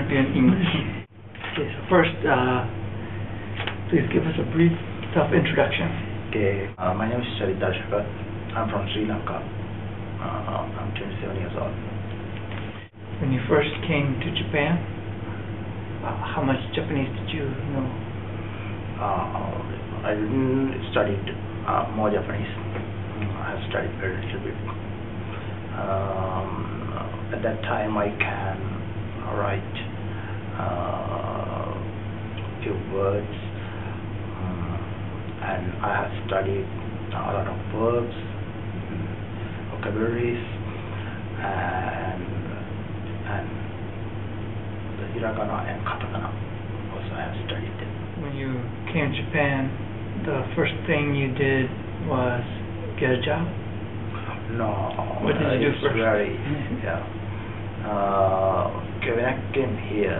be in English. Okay, so first, please give us a brief self-introduction. Okay, my name is Charit Darshaka. I'm from Sri Lanka. I'm 27 years old. When you first came to Japan, how much Japanese did you know? I studied more Japanese. I studied very little bit. At that time, I can write few words, and I have studied a lot of verbs, vocabularies, and the hiragana and katakana. Also, I have studied them. When you came to Japan, the first thing you did was get a job? No. What did you do first? Okay, when I came here,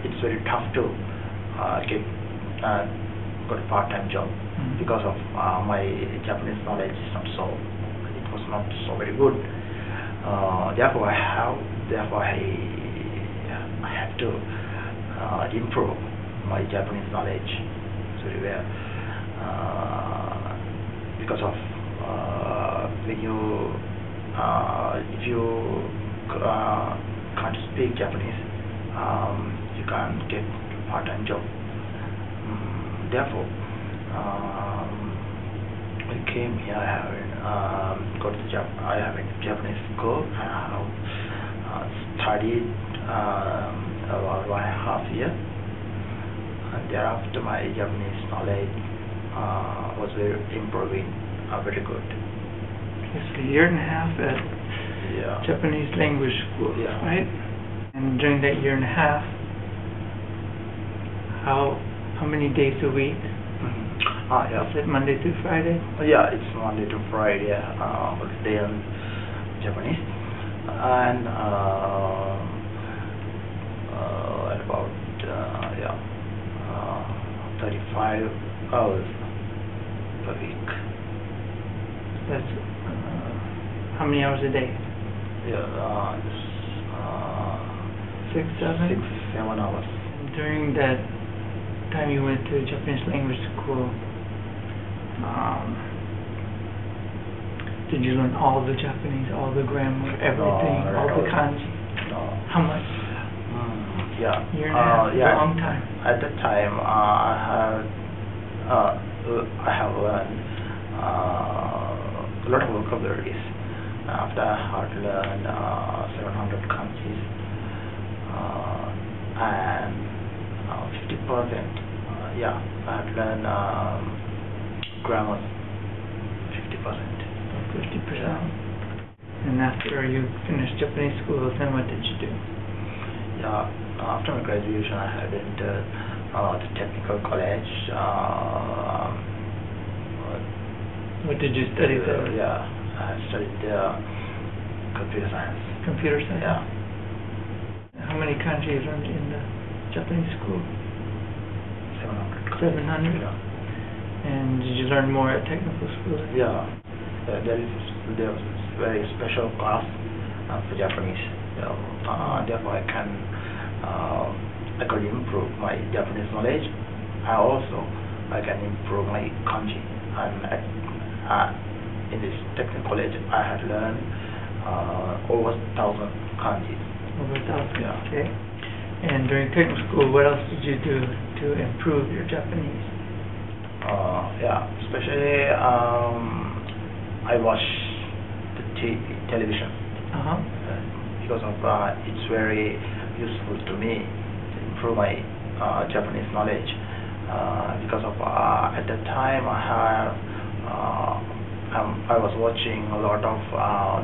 it's very tough to got a part-time job because of my Japanese knowledge is not so. It was not so very good. Therefore, I have to improve my Japanese knowledge very well. Because of when you if you can't speak Japanese, you can't get part-time job. Therefore, I came here. I have got the job. I have a Japanese school. I have studied about 1.5 years, and thereafter my Japanese knowledge was improving very good. It's a year and a half at Japanese language school, right? And during that year and a half, how many days a week? Is it Monday through Friday? Yeah, it's Monday to Friday. Day on Japanese, and about 35 hours per week. That's how many hours a day? 6, 7? 6-7 hours. During that time you went to Japanese language school, did you learn all the Japanese, all the grammar, everything, all the kanji? No. How much? Year and a half, a long time. At that time, I have learned a lot of vocabularies. After I had learned 700 kanjis and 50%. I had learned grammar 50%. 50%. And after you finished Japanese school, then what did you do? After my graduation, I had entered the technical college. What did you study there? I studied computer science. Computer science? Yeah. How many kanji you learned in the Japanese school? 700. 700? Yeah. And did you learn more at technical school? Yeah. There was a very special class for Japanese. Therefore, I can improve my Japanese knowledge. I can improve my kanji. And in this technical college, I had learned over 1,000 kanji. Over 1,000. Yeah. Okay. And during technical school, what else did you do to improve your Japanese? Especially I watch the television. Because of it's very useful to me to improve my Japanese knowledge. Because of at that time I was watching a lot of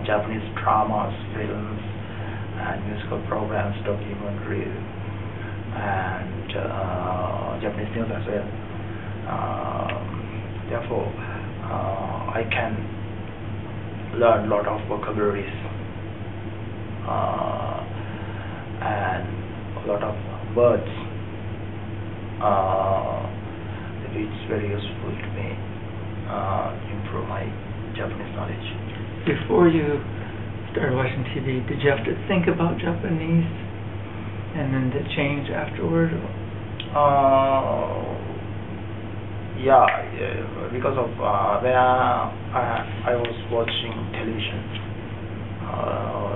Japanese dramas, films, and musical programs, documentaries, and Japanese news as well. Therefore, I can learn a lot of vocabularies and a lot of words. It's very useful to me improve my Japanese knowledge. Before you started watching TV, did you have to think about Japanese and then did it change afterward? Yeah, because of when I was watching television,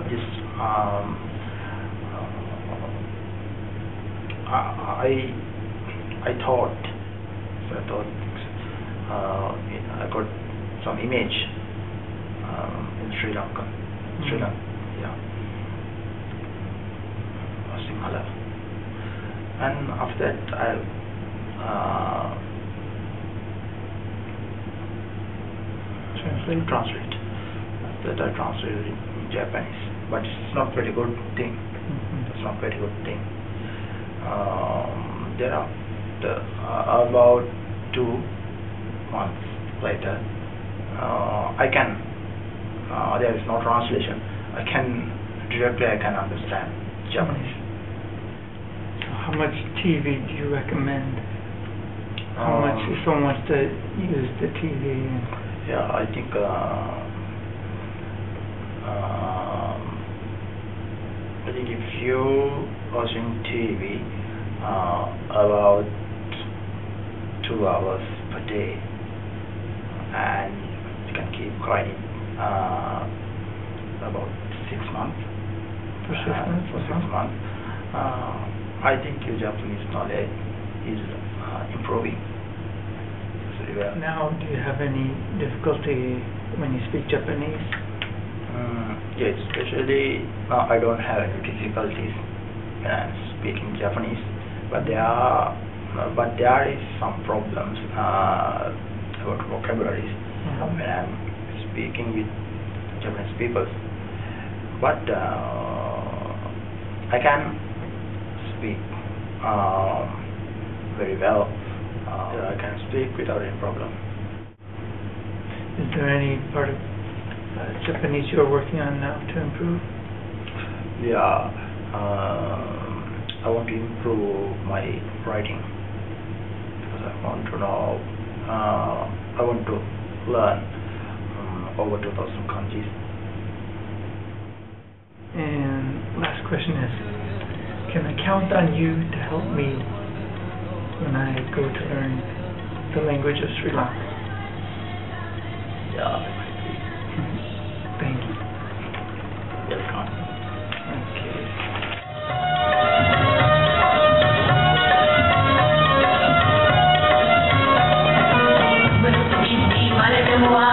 this I thought I got some image in Sri Lanka, yeah, Sinhala, and after that I translate. That I translated in Japanese, but it's not very good thing. It's not very good thing. Thereafter, about 2 months later, I can. There is no translation. I can understand Japanese. So how much TV do you recommend? How much if someone wants to use the TV? Yeah, I think if you watching TV about 2 hours per day, and you can keep going about 6 months. For 6 months? For 6 months. I think your Japanese knowledge is improving. Now, do you have any difficulty when you speak Japanese? Yes, especially I don't have any difficulties when I'm speaking Japanese, but there is some problems about vocabularies when I'm speaking with Japanese people. But I can speak very well. I can speak without any problem. Is there any part of Japanese you are working on now to improve? Yeah, I want to improve my writing because I want to know. I want to learn over 2,000 kanjis. And last question is, can I count on you to help me when I go to learn the language of Sri Lanka? Yeah, Thank you. welcome. Okay. Mesti di mana semua